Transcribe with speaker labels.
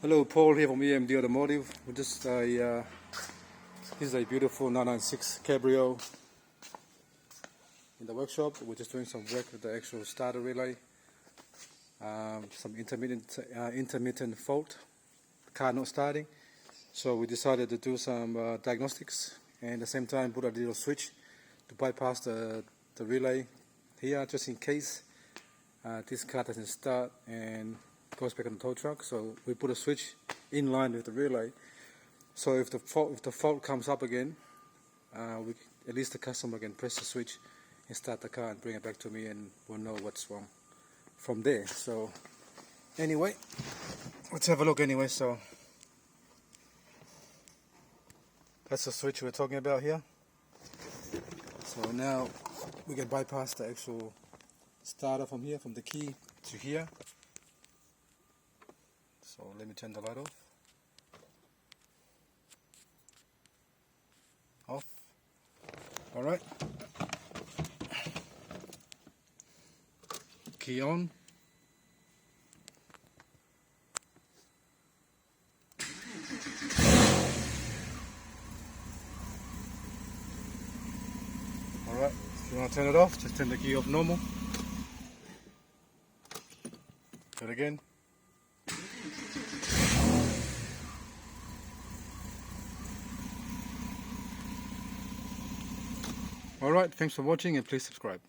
Speaker 1: Hello, Paul here from EMD Automotive. We just this is a beautiful 996 Cabrio in the workshop. We're just doing some work with the actual starter relay. Some intermittent fault, car not starting. So we decided to do some diagnostics and at the same time put a little switch to bypass the relay here, just in case this car doesn't start and goes back on the tow truck. So we put a switch in line with the relay. So if the fault comes up again, at least the customer can press the switch and start the car and bring it back to me, and we'll know what's wrong from there. So anyway, let's have a look anyway. So that's the switch we're talking about here. So now we can bypass the actual starter from here, from the key to here. So let me turn the light off. Off. Alright. Key on. Alright, if you want to turn it off, just turn the key off normal. Do it again. Alright, thanks for watching and please subscribe.